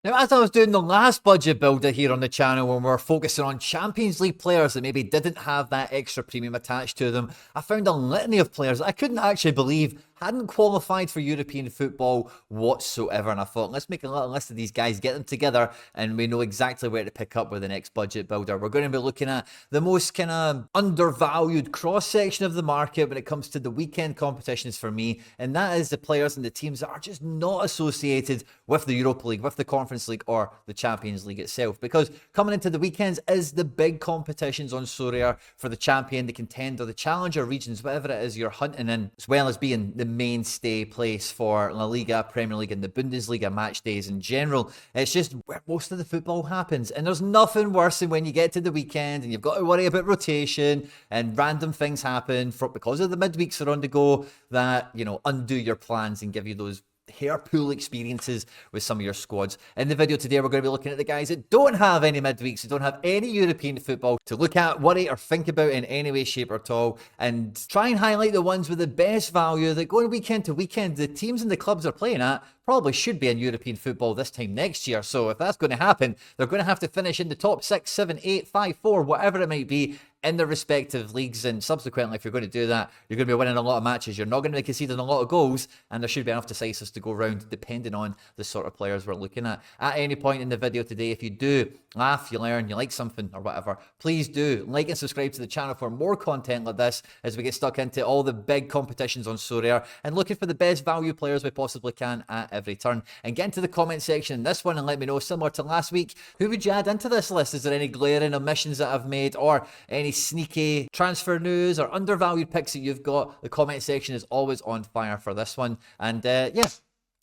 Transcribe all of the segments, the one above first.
Now, as I was doing the last budget builder here on the channel when we were focusing on Champions League players that maybe didn't have that extra premium attached to them, I found a litany of players that I couldn't actually believe hadn't qualified for European football whatsoever. And I thought, let's make a little list of these guys, get them together, and we know exactly where to pick up with the next budget builder. We're going to be looking at the most kind of undervalued cross-section of the market when it comes to the weekend competitions for me, and that is the players and the teams that are just not associated with the Europa League, with the Conference League, or the Champions League itself. Because coming into the weekends is the big competitions on Sorare for the champion, the contender, the challenger regions, whatever it is you're hunting in, as well as being the mainstay place for La Liga, Premier League, and the Bundesliga match days in general. It's just where most of the football happens, and there's nothing worse than when you get to the weekend and you've got to worry about rotation and random things happen because of the midweeks are on the go that, you know, undo your plans and give you those hair pool experiences with some of your squads. In the video today, we're going to be looking at the guys that don't have any midweeks, that don't have any European football to look at, worry, or think about in any way, shape, or at all, and try and highlight the ones with the best value that going weekend to weekend, the teams and the clubs are playing at probably should be in European football this time next year. So if that's going to happen, they're going to have to finish in the top 6, 7, 8, 5, 4, whatever it might be, in their respective leagues. And subsequently, if you're going to do that, you're going to be winning a lot of matches. You're not going to be conceding a lot of goals, and there should be enough decisives to go around depending on the sort of players we're looking at. At any point in the video today, if you do laugh, you learn, you like something or whatever, please do like and subscribe to the channel for more content like this as we get stuck into all the big competitions on Sorare and looking for the best value players we possibly can at every turn. And get into the comment section in this one and let me know, similar to last week, who would you add into this list? Is there any glaring omissions that I've made, or any sneaky transfer news or undervalued picks that you've got? The comment section is always on fire for this one. And yeah,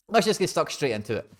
let's just get stuck straight into it.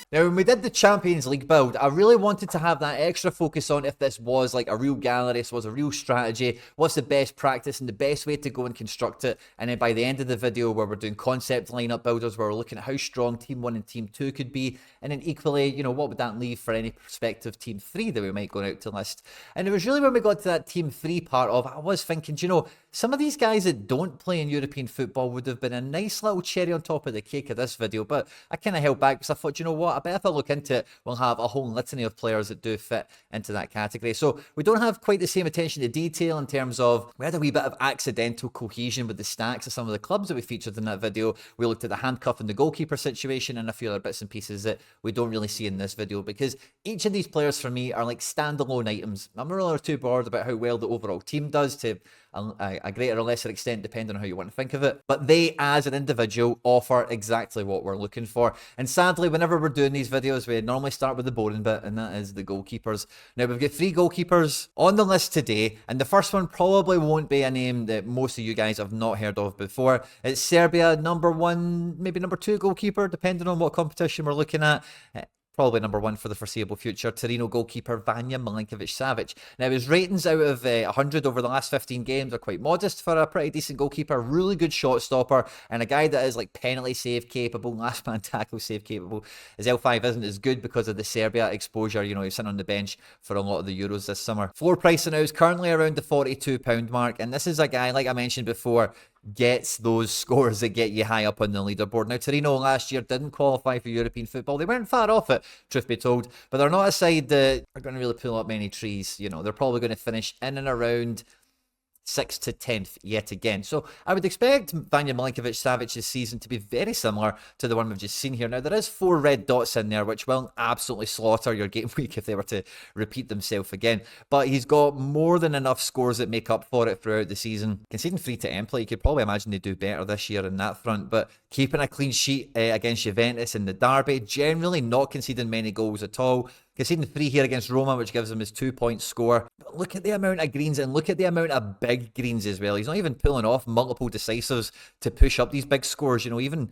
Now, when we did the Champions League build, I really wanted to have that extra focus on if this was like a real gallery, this was a real strategy, what's the best practice and the best way to go and construct it. And then by the end of the video, where we're doing concept lineup builders, where we're looking at how strong Team 1 and Team 2 could be, and then equally, you know, what would that leave for any prospective Team 3 that we might go out to list. And it was really when we got to that Team 3 part of, I was thinking, do you know, some of these guys that don't play in European football would have been a nice little cherry on top of the cake of this video, but I kind of held back because I thought, you know what, I bet if I look into it, we'll have a whole litany of players that do fit into that category. So we don't have quite the same attention to detail in terms of, we had a wee bit of accidental cohesion with the stacks of some of the clubs that we featured in that video. We looked at the handcuff and the goalkeeper situation and a few other bits and pieces that we don't really see in this video, because each of these players for me are like standalone items. I'm really too bothered about how well the overall team does, to a greater or lesser extent, depending on how you want to think of it. But they, as an individual, offer exactly what we're looking for. And sadly, whenever we're doing these videos, we normally start with the boring bit, and that is the goalkeepers. Now, we've got 3 goalkeepers on the list today, and the first one probably won't be a name that most of you guys have not heard of before. It's Serbia number 1, maybe number 2 goalkeeper, depending on what competition we're looking at. Probably number 1 for the foreseeable future, Torino goalkeeper Vanja Milinkovic-Savic. Now, his ratings out of 100 over the last 15 games are quite modest for a pretty decent goalkeeper. Really good shot stopper, and a guy that is like penalty save capable, last man tackle save capable. His L5 isn't as good because of the Serbia exposure. You know, he's sitting on the bench for a lot of the Euros this summer. Floor pricing now is currently around the £42 mark, and this is a guy, like I mentioned before, gets those scores that get you high up on the leaderboard. Now, Torino last year didn't qualify for European football. They weren't far off it, truth be told, but they're not a side that are going to really pull up many trees. You know, they're probably going to finish in and around 6th to 10th yet again. So I would expect Vanja Milinkovic-Savic's season to be very similar to the one we've just seen here. Now, there is 4 red dots in there, which will absolutely slaughter your game week if they were to repeat themselves again. But he's got more than enough scores that make up for it throughout the season. Conceding 3 to Empoli, you could probably imagine they do better this year in that front. But keeping a clean sheet against Juventus in the derby, generally not conceding many goals at all. Conceding 3 here against Roma, which gives him his 2-point score. But look at the amount of greens, and look at the amount of big greens as well. He's not even pulling off multiple decisives to push up these big scores. You know, even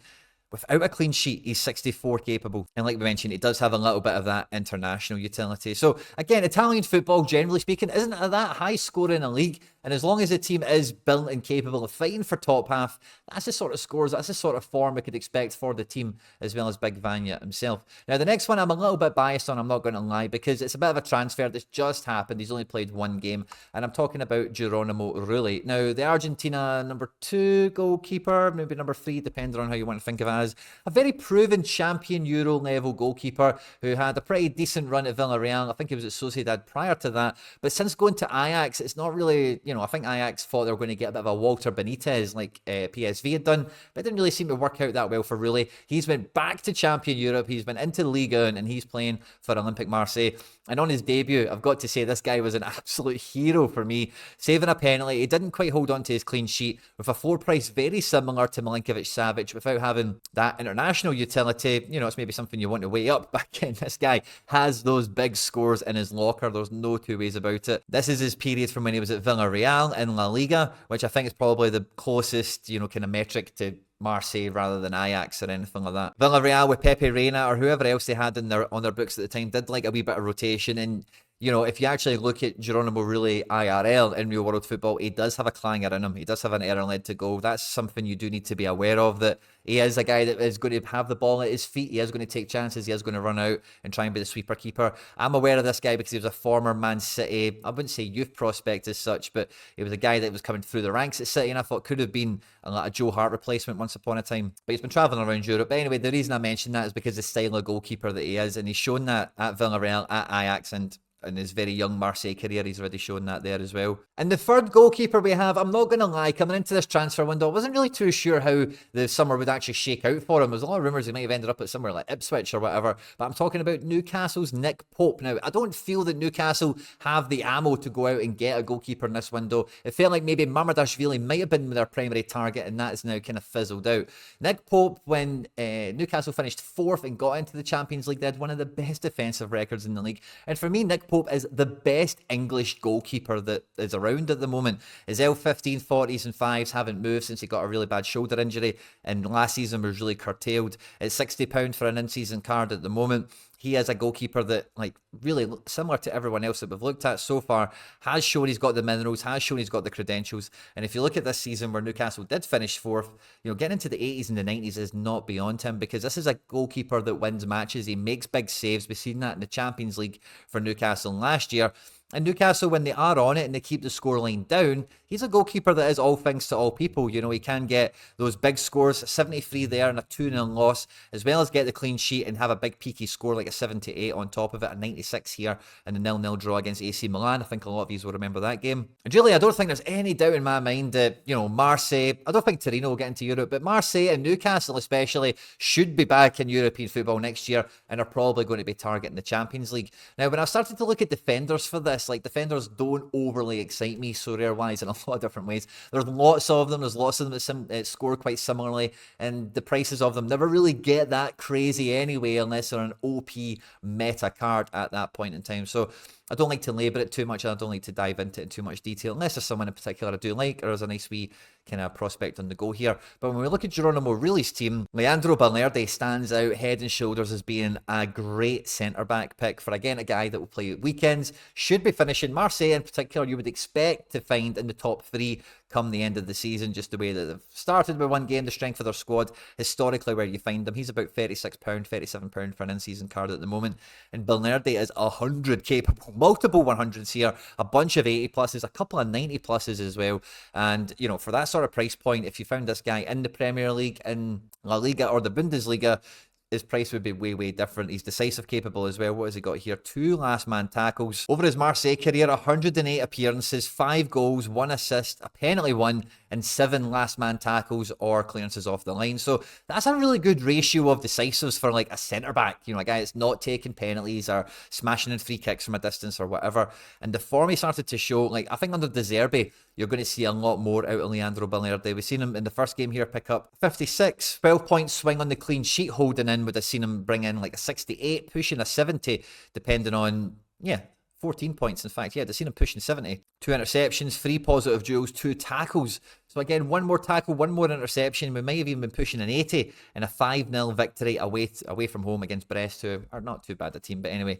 without a clean sheet, he's 64 capable. And like we mentioned, he does have a little bit of that international utility. So again, Italian football, generally speaking, isn't that high scoring a league. And as long as the team is built and capable of fighting for top half, that's the sort of scores, that's the sort of form we could expect for the team, as well as Big Vanya himself. Now, the next one I'm a little bit biased on, I'm not going to lie, because it's a bit of a transfer that's just happened. He's only played one game, and I'm talking about Geronimo Rulli. Now, the Argentina #2 goalkeeper, maybe #3, depending on how you want to think of it as, a very proven champion Euro level goalkeeper who had a pretty decent run at Villarreal. I think he was at Sociedad prior to that, but since going to Ajax, it's not really, I think Ajax thought they were going to get a bit of a Walter Benitez like PSV had done, but it didn't really seem to work out that well for Rulli. He's went back to champion Europe, he's been into Liga, and he's playing for Olympique Marseille. And on his debut, I've got to say, this guy was an absolute hero for me, saving a penalty. He didn't quite hold on to his clean sheet, with a floor price very similar to Milinkovic-Savic, without having that international utility. It's maybe something you want to weigh up. But again, this guy has those big scores in his locker. There's no two ways about it. This is his period from when he was at Villarreal in La Liga, which I think is probably the closest, kind of metric to Marseille rather than Ajax or anything like that. Villarreal with Pepe Reina or whoever else they had on their books at the time did like a wee bit of rotation, and if you actually look at Geronimo Rulli IRL in real world football, he does have a clanger in him. He does have an error led to goal. That's something you do need to be aware of, that he is a guy that is going to have the ball at his feet. He is going to take chances. He is going to run out and try and be the sweeper keeper. I'm aware of this guy because he was a former Man City, I wouldn't say youth prospect as such, but he was a guy that was coming through the ranks at City, and I thought could have been a Joe Hart replacement once upon a time. But he's been travelling around Europe. But anyway, the reason I mention that is because the style of goalkeeper that he is, and he's shown that at Villarreal, at Ajax, and in his very young Marseille career, he's already shown that there as well. And the third goalkeeper we have, I'm not going to lie, coming into this transfer window, I wasn't really too sure how the summer would actually shake out for him. There's a lot of rumours he might have ended up at somewhere like Ipswich or whatever, but I'm talking about Newcastle's Nick Pope. Now, I don't feel that Newcastle have the ammo to go out and get a goalkeeper in this window. It felt like maybe Mamardashvili might have been their primary target, and that is now kind of fizzled out. Nick Pope, when Newcastle finished 4th and got into the Champions League, they had one of the best defensive records in the league. And for me, Nick Pope is the best English goalkeeper that is around at the moment. His L15 40s and 5s haven't moved since he got a really bad shoulder injury, and last season was really curtailed. It's £60 for an in-season card at the moment. He is a goalkeeper that, really similar to everyone else that we've looked at so far, has shown he's got the minerals, has shown he's got the credentials. And if you look at this season where Newcastle did finish 4th, getting into the 80s and the 90s is not beyond him, because this is a goalkeeper that wins matches. He makes big saves. We've seen that in the Champions League for Newcastle last year. And Newcastle, when they are on it and they keep the scoreline down, he's a goalkeeper that is all things to all people. He can get those big scores, 73 there and a 2-0 loss, as well as get the clean sheet and have a big peaky score like a 78 on top of it, a 96 here, and a 0-0 draw against AC Milan. I think a lot of you will remember that game. And really, I don't think there's any doubt in my mind that, Marseille, I don't think Torino will get into Europe, but Marseille and Newcastle especially should be back in European football next year and are probably going to be targeting the Champions League. Now, when I started to look at defenders for this, defenders don't overly excite me, Sorare-wise, in a lot of different ways. There's lots of them. There's lots of them that score quite similarly, and the prices of them never really get that crazy anyway, unless they're an OP meta card at that point in time. So I don't like to labour it too much, and I don't like to dive into it in too much detail, unless there's someone in particular I do like, or there's a nice wee kind of prospect on the go here. But when we look at Geronimo Rulli's team, Leandro Balerde stands out head and shoulders as being a great centre-back pick for, again, a guy that will play at weekends, should be finishing. Marseille in particular, you would expect to find in the top 3 come the end of the season, just the way that they've started with one game, the strength of their squad, historically where you find them. He's about £36, £37 for an in-season card at the moment. And Balerde is 100 capable, multiple 100s here, a bunch of 80 pluses, a couple of 90 pluses as well. And, for that sort of price point, if you found this guy in the Premier League, in La Liga or the Bundesliga, his price would be way, way different. He's decisive capable as well. What has he got here? 2 last man tackles. Over his Marseille career, 108 appearances, 5 goals, 1 assist, a penalty won, and 7 last man tackles or clearances off the line. So that's a really good ratio of decisives for a centre back. A guy that's not taking penalties or smashing in free kicks from a distance or whatever. And the form he started to show, I think under De Zerbi, you're going to see a lot more out of Leandro Balerde. We've seen him in the first game here pick up 56, 12-point swing on the clean sheet holding in. Would have seen him bring in a 68, pushing a 70, depending on, 14 points in fact. I've seen him pushing 70. 2 interceptions, 3 positive duels, 2 tackles. So again, 1 more tackle, 1 more interception. We might have even been pushing an 80 and a 5-0 victory away from home against Brest, who are not too bad a team, but anyway.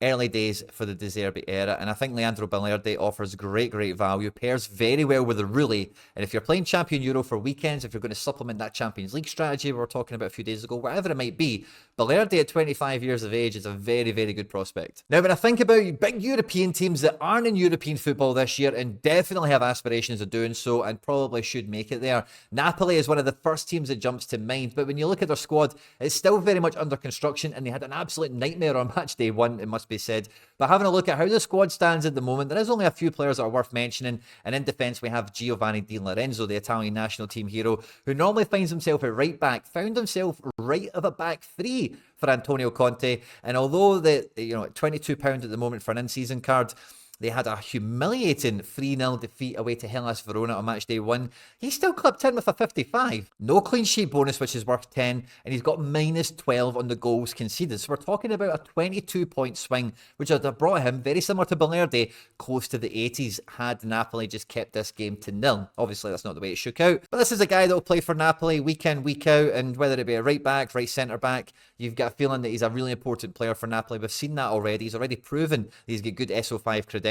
early days for the De Zerbi era, and I think Leandro Balerde offers great value, pairs very well with the Rulli, and if you're playing Champion Euro for weekends, if you're going to supplement that Champions League strategy we were talking about a few days ago, whatever it might be, Balerde at 25 years of age is a very good prospect. Now, when I think about big European teams that aren't in European football this year and definitely have aspirations of doing so and probably should make it there, Napoli is one of the first teams that jumps to mind, but when you look at their squad, it's still very much under construction, and they had an absolute nightmare on match day one, it must be said. But having a look at how the squad stands at the moment, there is only a few players that are worth mentioning, and in defence we have Giovani De Lorenzo, the Italian national team hero, who normally finds himself at right back, found himself right of a back three for Antonio Conte, and although at £22 at the moment for an in-season card, they had a humiliating 3-0 defeat away to Hellas Verona on match day one. He still clipped in with a 55. No clean sheet bonus, which is worth 10, and he's got minus 12 on the goals conceded. So we're talking about a 22-point swing, which would have brought him, very similar to Balerde, close to the 80s had Napoli just kept this game to 0. Obviously, that's not the way it shook out. But this is a guy that will play for Napoli week in, week out, and whether it be a right back, right centre back, you've got a feeling that he's a really important player for Napoli. We've seen that already. He's already proven that he's got good SO5 credentials,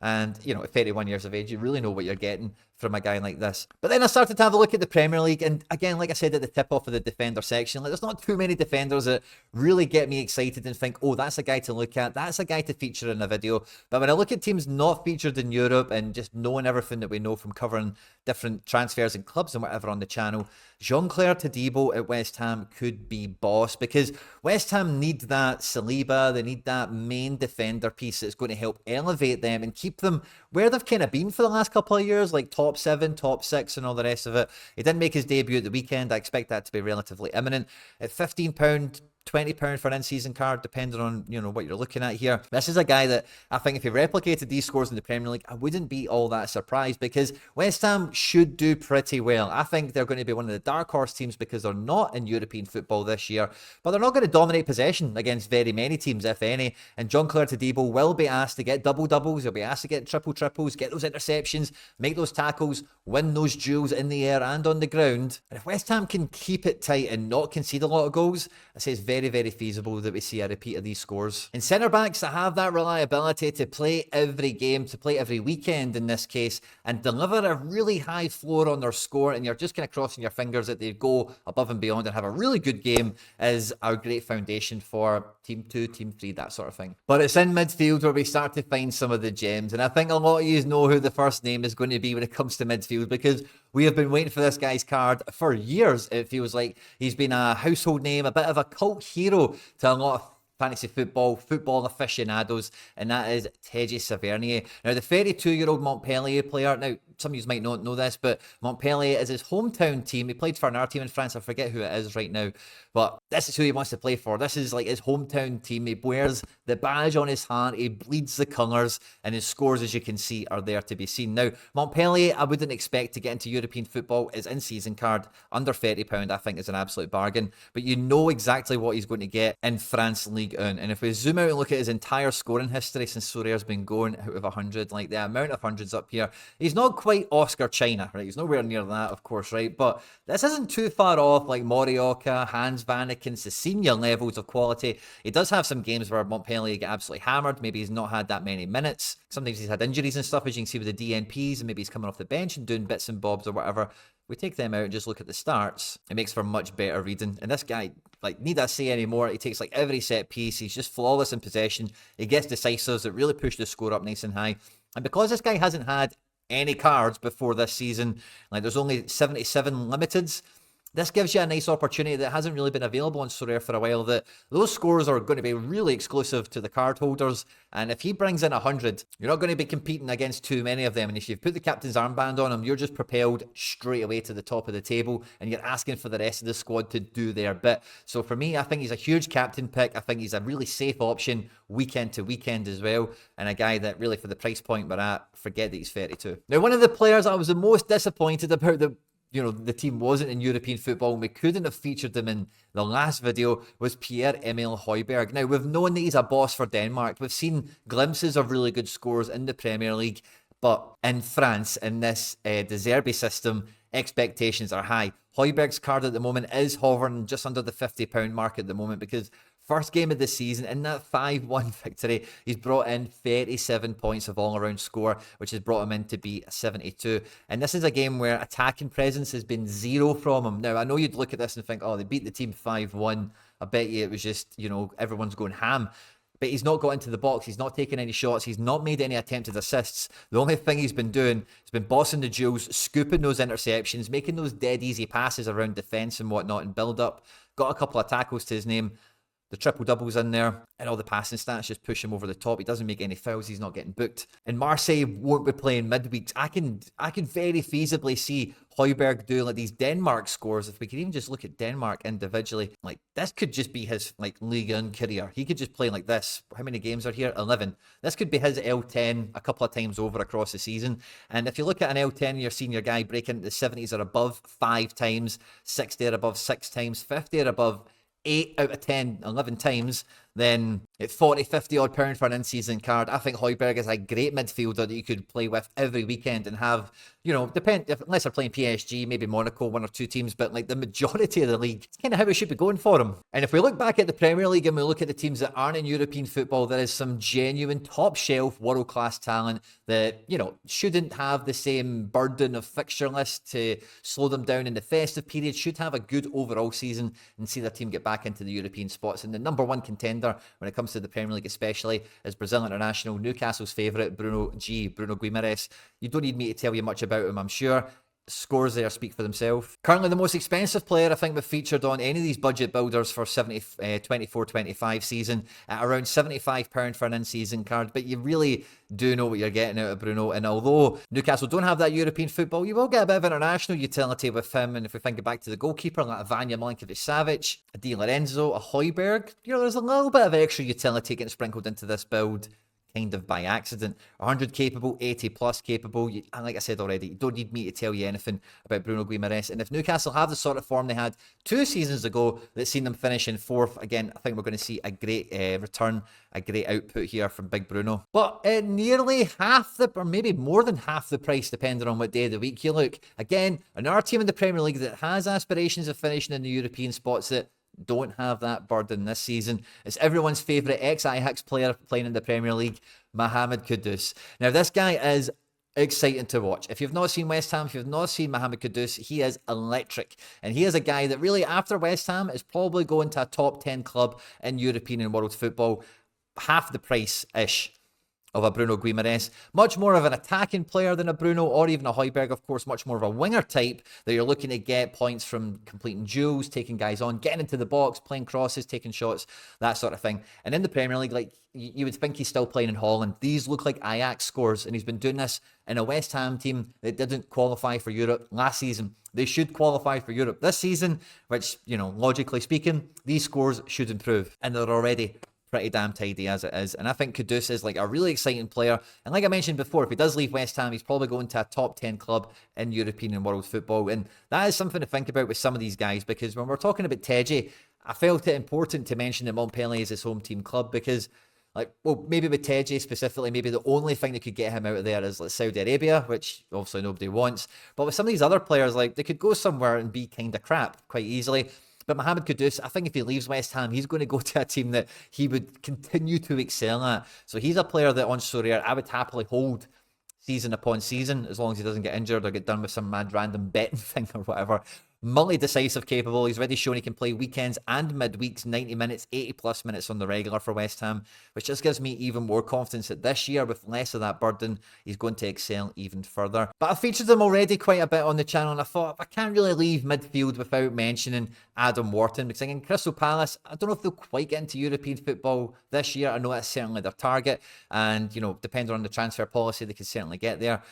and at 31 years of age, you really know what you're getting from a guy like this. But then I started to have a look at the Premier League, and again, like I said at the tip off of the defender section, there's not too many defenders that really get me excited and think, oh, that's a guy to look at, that's a guy to feature in a video. But when I look at teams not featured in Europe and just knowing everything that we know from covering different transfers and clubs and whatever on the channel, Jean-Claire Todibo at West Ham could be boss, because West Ham need that Saliba, they need that main defender piece that's going to help elevate them and keep them where they've kind of been for the last couple of years, like top 7, top 6 and all the rest of it. He didn't make his debut at the weekend. I expect that to be relatively imminent. At £15, £20 for an in-season card, depending on what you're looking at here. This is a guy that I think if he replicated these scores in the Premier League, I wouldn't be all that surprised, because West Ham should do pretty well. I think they're going to be one of the dark horse teams because they're not in European football this year, but they're not going to dominate possession against very many teams, if any. And Jean-Claire Todibo will be asked to get double-doubles, he'll be asked to get triple-triples, get those interceptions, make those tackles, win those duels in the air and on the ground. And if West Ham can keep it tight and not concede a lot of goals, I say it's very feasible that we see a repeat of these scores. And centre-backs that have that reliability to play every game, to play every weekend in this case, and deliver a really high floor on their score, and you're just kind of crossing your fingers that they go above and beyond and have a really good game, is our great foundation for Team 2, Team 3, that sort of thing. But it's in midfield where we start to find some of the gems, and I think a lot of you know who the first name is going to be when it comes to midfield, because we have been waiting for this guy's card for years. It feels like he's been a household name, a bit of a cult hero to a lot of fantasy football aficionados, and that is Teji Savernier. Now, the 32-year-old Montpellier player, now, some of you might not know this, but Montpellier is his hometown team. He played for another team in France. I forget who it is right now, but this is who he wants to play for. This is like his hometown team. He wears the badge on his hand. He bleeds the colours, and his scores, as you can see, are there to be seen. Now, Montpellier, I wouldn't expect to get into European football. His in-season card, under £30, I think is an absolute bargain. But you know exactly what he's going to get in France Ligue 1. And if we zoom out and look at his entire scoring history since Sorare's been going out of 100, like the amount of hundreds up here, he's not quite Oscar China, right? He's nowhere near that, of course, right? But this isn't too far off like Morioka, Hans Vanaken's, the senior levels of quality. He does have some games where Montpellier get absolutely hammered. Maybe he's not had that many minutes. Sometimes he's had injuries and stuff, as you can see with the DNPs, and maybe he's coming off the bench and doing bits and bobs or whatever. We take them out and just look at the starts, it makes for much better reading. And this guy, like, need I say anymore, he takes like every set piece, he's just flawless in possession, he gets decisives that really push the score up nice and high. And because this guy hasn't had any cards before this season, like there's only 77 limiteds, this gives you a nice opportunity that hasn't really been available on Sorare for a while, that those scores are going to be really exclusive to the card holders. And if he brings in 100, you're not going to be competing against too many of them. And if you've put the captain's armband on him, you're just propelled straight away to the top of the table, and you're asking for the rest of the squad to do their bit. So for me, I think he's a huge captain pick. I think he's a really safe option weekend to weekend as well. And a guy that really, for the price point we're at, forget that he's 32. Now, one of the players I was the most disappointed about the team wasn't in European football and we couldn't have featured them in the last video was Pierre-Emerick Højbjerg. Now, we've known that he's a boss for Denmark. We've seen glimpses of really good scores in the Premier League, but in France, in this De Zerbi system, expectations are high. Højbjerg's card at the moment is hovering just under the £50 mark at the moment, because First game of the season, in that 5-1 victory, he's brought in 37 points of all-around score, which has brought him in to be 72. And this is a game where attacking presence has been zero from him. Now, I know you'd look at this and think, oh, they beat the team 5-1. I bet you it was just, everyone's going ham. But he's not got into the box. He's not taken any shots. He's not made any attempted assists. The only thing he's been doing has been bossing the duels, scooping those interceptions, making those dead easy passes around defence and whatnot and build up. Got a couple of tackles to his name. The triple doubles in there, and all the passing stats just push him over the top. He doesn't make any fouls. He's not getting booked. And Marseille won't be playing midweeks. I can very feasibly see Højbjerg do like these Denmark scores. If we could even just look at Denmark individually, like this could just be his like Ligue 1 career. He could just play like this. How many games are here? 11. This could be his L10 a couple of times over across the season. And if you look at an L10, your senior guy breaking the 70s or above 5 times, 60 or above 6 times, 50 or above 8 out of 10, 11 times, then at 40, 50 odd pound for an in-season card, I think Højbjerg is a great midfielder that you could play with every weekend and have, unless they're playing PSG, maybe Monaco, 1 or 2 teams, but like the majority of the league, it's kind of how it should be going for him. And if we look back at the Premier League and we look at the teams that aren't in European football, there is some genuine top shelf world-class talent that, shouldn't have the same burden of fixture list to slow them down in the festive period, should have a good overall season and see their team get back into the European spots. And the number one contender when it comes to the Premier League especially is Brazil international, Newcastle's favourite, Bruno G, Bruno Guimaraes. You don't need me to tell you much about him, I'm sure. Scores there speak for themselves. Currently the most expensive player I think we've featured on any of these budget builders for 24-25 season at around £75 for an in-season card, but you really do know what you're getting out of Bruno. And although Newcastle don't have that European football, you will get a bit of international utility with him. And if we think back to the goalkeeper like a Vanja Milinkovic-Savic, a De Lorenzo, a Højbjerg, there's a little bit of extra utility getting sprinkled into this build kind of by accident. 100 capable, 80 plus capable. And like I said already, you don't need me to tell you anything about Bruno Guimaraes. And if Newcastle have the sort of form they had 2 seasons ago that's seen them finish in 4th, again, I think we're going to see a great return, a great output here from Big Bruno. But at nearly half or maybe more than half the price, depending on what day of the week you look. Again, another team in the Premier League that has aspirations of finishing in the European spots that don't have that burden this season. It's everyone's favourite ex-Ajax player playing in the Premier League, Mohamed Kudus. Now, this guy is exciting to watch. If you've not seen West Ham, if you've not seen Mohamed Kudus, he is electric. And he is a guy that really, after West Ham, is probably going to a top 10 club in European and world football. Half the price-ish of a Bruno Guimaraes. Much more of an attacking player than a Bruno or even a Højbjerg, of course, much more of a winger type that you're looking to get points from completing duels, taking guys on, getting into the box, playing crosses, taking shots, that sort of thing. And in the Premier League, like you would think he's still playing in Holland. These look like Ajax scores, and he's been doing this in a West Ham team that didn't qualify for Europe last season. They should qualify for Europe this season, which, logically speaking, these scores should improve. And they're already pretty damn tidy as it is. And I think Kudus is like a really exciting player. And like I mentioned before, if he does leave West Ham, he's probably going to a top 10 club in European and world football. And that is something to think about with some of these guys, because when we're talking about Teji, I felt it important to mention that Montpellier is his home team club, because maybe with Teji specifically, maybe the only thing that could get him out of there is like Saudi Arabia, which obviously nobody wants. But with some of these other players, like they could go somewhere and be kind of crap quite easily. But Mohamed Kudus, I think if he leaves West Ham, he's going to go to a team that he would continue to excel at. So he's a player that on Sorare, I would happily hold season upon season, as long as he doesn't get injured or get done with some mad random betting thing or whatever. Multi-decisive capable. He's already shown he can play weekends and midweeks, 90 minutes, 80 plus minutes on the regular for West Ham, which just gives me even more confidence that this year, with less of that burden, he's going to excel even further. But I've featured him already quite a bit on the channel, and I thought I can't really leave midfield without mentioning Adam Wharton, because again, Crystal Palace, I don't know if they'll quite get into European football this year. I know that's certainly their target, and depending on the transfer policy, they can certainly get there.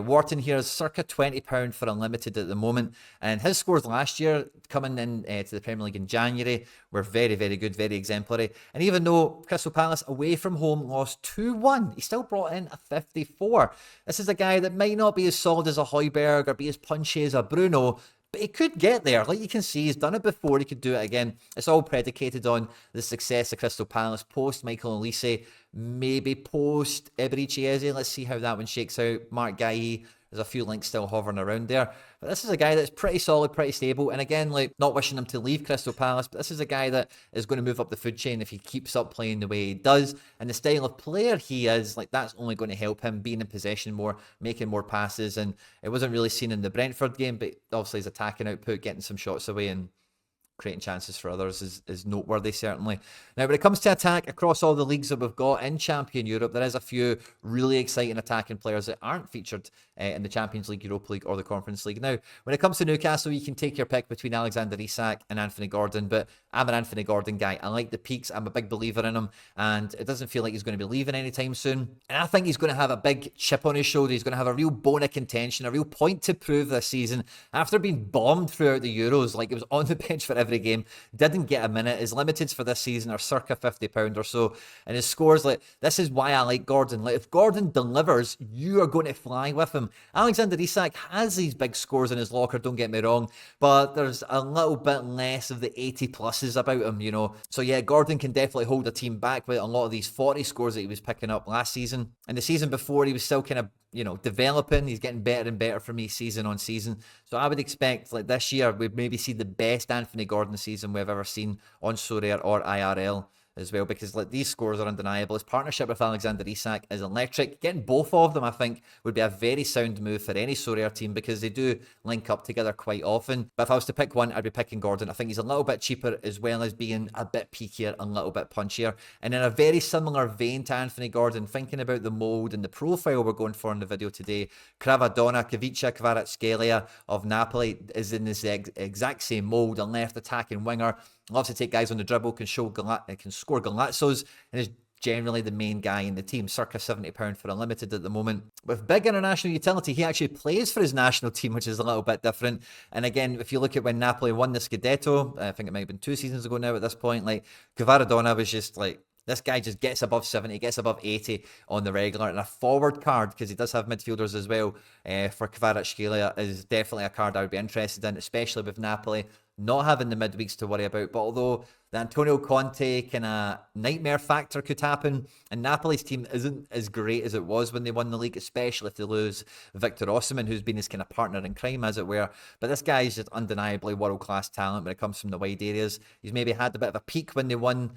Wharton here is circa £20 for unlimited at the moment, and his scores last year coming in to the Premier League in January were very, very good, very exemplary. And even though Crystal Palace away from home lost 2-1, he still brought in a 54. This is a guy that might not be as solid as a Højbjerg or be as punchy as a Bruno, but he could get there. Like you can see, he's done it before, he could do it again. It's all predicated on the success of Crystal Palace post Michael Olise, maybe post Eberechi Eze. Let's see how that one shakes out. Mark Guéhi There's a few links still hovering around there. But this is a guy that's pretty solid, pretty stable. And again, like, not wishing him to leave Crystal Palace, but this is a guy that is going to move up the food chain if he keeps up playing the way he does. And the style of player he is, like, that's only going to help him being in possession more, making more passes. And it wasn't really seen in the Brentford game, but obviously his attacking output, getting some shots away and creating chances for others is noteworthy, certainly. Now, when it comes to attack across all the leagues that we've got in Champion Europe, there is a few really exciting attacking players that aren't featured in the Champions League, Europa League, or the Conference League. Now, when it comes to Newcastle, you can take your pick between Alexander Isak and Anthony Gordon, but I'm an Anthony Gordon guy. I like the peaks. I'm a big believer in him, and it doesn't feel like he's going to be leaving anytime soon. And I think he's going to have a big chip on his shoulder. He's going to have a real bone of contention, a real point to prove this season. After being bombed throughout the Euros, like, it was on the bench for every game, didn't get a minute. His limiteds for this season are circa £50 or so, and his scores, like, this is why I like Gordon. Like, if Gordon delivers, you are going to fly with him. Alexander Isak has these big scores in his locker, don't get me wrong, but there's a little bit less of the 80 pluses about him, you know. So yeah, Gordon can definitely hold a team back with a lot of these 40 scores that he was picking up last season. And the season before, he was still kind of, you know, developing. He's getting better and better for me season on season. So I would expect, like, this year we'd maybe see the best Anthony Gordon season we've ever seen on Sorare or IRL as well, because, like, these scores are undeniable. His partnership with Alexander Isak is electric. Getting both of them, I think, would be a very sound move for any Sorare team, because they do link up together quite often. But if I was to pick one, I'd be picking Gordon. I think he's a little bit cheaper, as well as being a bit peakier and a little bit punchier. And in a very similar vein to Anthony Gordon, thinking about the mould and the profile we're going for in the video today, Cravadonna, Kavica Kvaratskhelia of Napoli is in this exact same mould, a left attacking winger. Loves to take guys on the dribble, can score golazzos, and is generally the main guy in the team, circa £70 for Unlimited at the moment. With big international utility, he actually plays for his national team, which is a little bit different. And again, if you look at when Napoli won the Scudetto, I think it might have been 2 seasons ago now at this point, like, Kvaratskhelia was just like, this guy just gets above 70, gets above 80 on the regular. And a forward card, because he does have midfielders as well, for Kvaratskhelia is definitely a card I would be interested in, especially with Napoli not having the midweeks to worry about. But although the Antonio Conte kind of nightmare factor could happen, and Napoli's team isn't as great as it was when they won the league, especially if they lose Victor Osimhen, who's been his kind of partner in crime, as it were. But this guy is just undeniably world-class talent when it comes from the wide areas. He's maybe had a bit of a peak when they won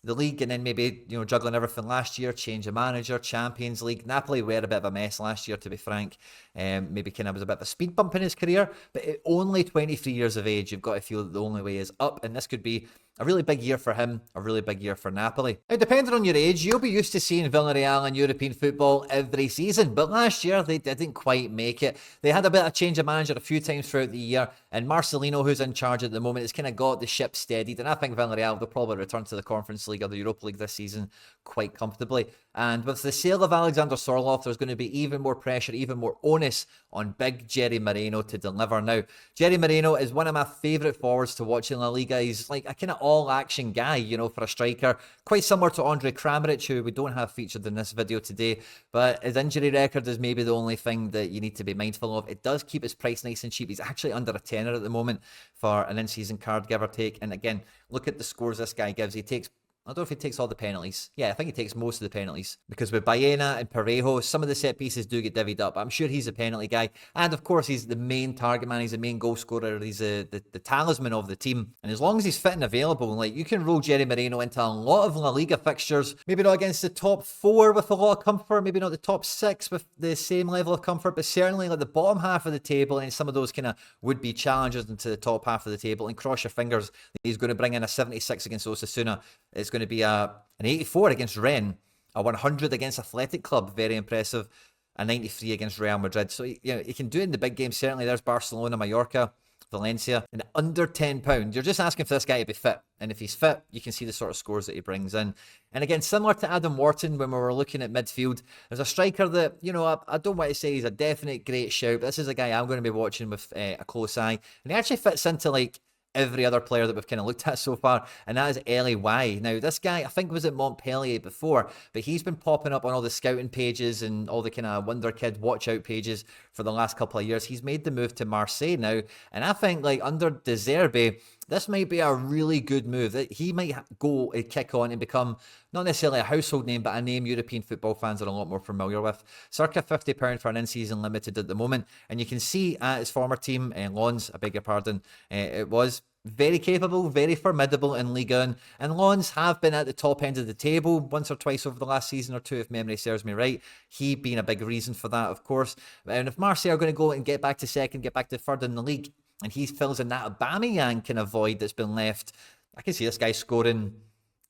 the league, and then maybe, you know, juggling everything last year, change of manager, Champions League. Napoli were a bit of a mess last year, to be frank. Maybe kind of was a bit of a speed bump in his career, but at only 23 years of age, you've got to feel that the only way is up, and this could be a really big year for him, a really big year for Napoli. Now, depending on your age, you'll be used to seeing Villarreal in European football every season, but last year they didn't quite make it. They had a bit of change of manager a few times throughout the year, and Marcelino, who's in charge at the moment, has kind of got the ship steadied, and I think Villarreal will probably return to the Conference League or the Europa League this season quite comfortably. And with the sale of Alexander Sorloth, there's going to be even more pressure, even more onus on big Jerry Marino to deliver. Now, Jerry Marino is one of my favourite forwards to watch in La Liga. He's like a kind of all-action guy, you know, for a striker. Quite similar to Andre Kramaric, who we don't have featured in this video today. But his injury record is maybe the only thing that you need to be mindful of. It does keep his price nice and cheap. He's actually under a tenner at the moment for an in-season card, give or take. And again, look at the scores this guy gives. He takes, I don't know if he takes all the penalties. Yeah, I think he takes most of the penalties. Because with Baena and Parejo, some of the set pieces do get divvied up. I'm sure he's a penalty guy. And of course, he's the main target man. He's the main goal scorer. He's the talisman of the team. And as long as he's fit and available, like, you can roll Jerry Marino into a lot of La Liga fixtures. Maybe not against the top 4 with a lot of comfort. Maybe not the top 6 with the same level of comfort. But certainly like the bottom half of the table and some of those kind of would-be challengers into the top half of the table. And cross your fingers, he's going to bring in a 76 against Osasuna. It's going to be an 84 against Rennes, a 100 against Athletic Club, very impressive, a 93 against Real Madrid. So, you know, he can do it in the big games. Certainly there's Barcelona, Mallorca, Valencia, and under £10. You're just asking for this guy to be fit. And if he's fit, you can see the sort of scores that he brings in. And again, similar to Adam Wharton, when we were looking at midfield, there's a striker that, you know, I don't want to say he's a definite great shout, but this is a guy I'm going to be watching with a close eye. And he actually fits into, like, every other player that we've kind of looked at so far, and that is Ellie Y. Now, this guy, I think, was at Montpellier before, but he's been popping up on all the scouting pages and all the kind of Wonder Kid watch out pages for the last couple of years. He's made the move to Marseille now, and I think, like, under De Zerbi, this might be a really good move. He might go and kick on and become not necessarily a household name, but a name European football fans are a lot more familiar with. Circa £50 for an in-season limited at the moment. And you can see at his former team, Lons, I beg your pardon, it was very capable, very formidable in Ligue 1. And Lons have been at the top end of the table once or twice over the last season or two, if memory serves me right. He being a big reason for that, of course. And if Marseille are going to go and get back to second, get back to third in the league, and he fills in that Aubameyang kind of void that's been left, I can see this guy scoring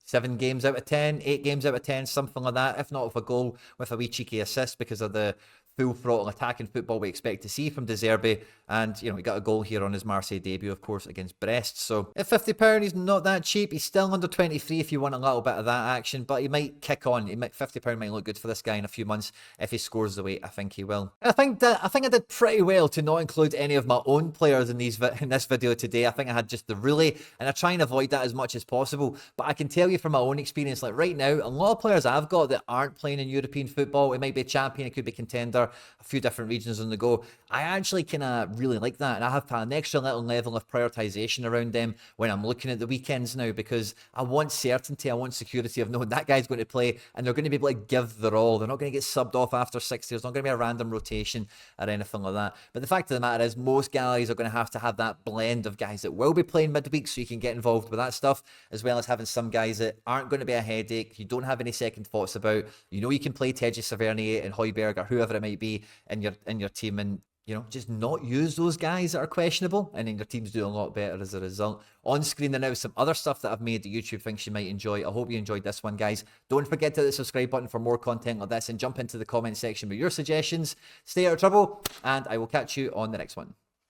7 games out of 10, 8 games out of 10, something like that, if not with a goal, with a wee cheeky assist because of the full throttle attacking football we expect to see from De Zerbi. And, you know, he got a goal here on his Marseille debut, of course, against Brest. So at £50, he's not that cheap. He's still under 23 if you want a little bit of that action, but he might kick on. £50 might look good for this guy in a few months if he scores the way I think he will. I think I did pretty well to not include any of my own players in this video today. I think I had just the really, and I try and avoid that as much as possible. But I can tell you from my own experience, like right now, a lot of players I've got that aren't playing in European football, it might be a champion, it could be contender, a few different regions on the go. I actually kind of really like that, and I have an extra little level of prioritization around them when I'm looking at the weekends now, because I want certainty, I want security of knowing that guy's going to play and they're going to be able to give their all. They're not going to get subbed off after 60. There's not going to be a random rotation or anything like that. But the fact of the matter is, most galleries are going to have that blend of guys that will be playing midweek, so you can get involved with that stuff, as well as having some guys that aren't going to be a headache, you don't have any second thoughts about. You know you can play Teji Savernier and Højbjerg or whoever it might be in your team, and you know, just not use those guys that are questionable, and then your team's doing a lot better as a result. On screen there now is some other stuff that I've made that YouTube thinks you might enjoy. I hope you enjoyed this one, guys. Don't forget to hit the subscribe button for more content like this, and jump into the comment section with your suggestions. Stay out of trouble, and I will catch you on the next one.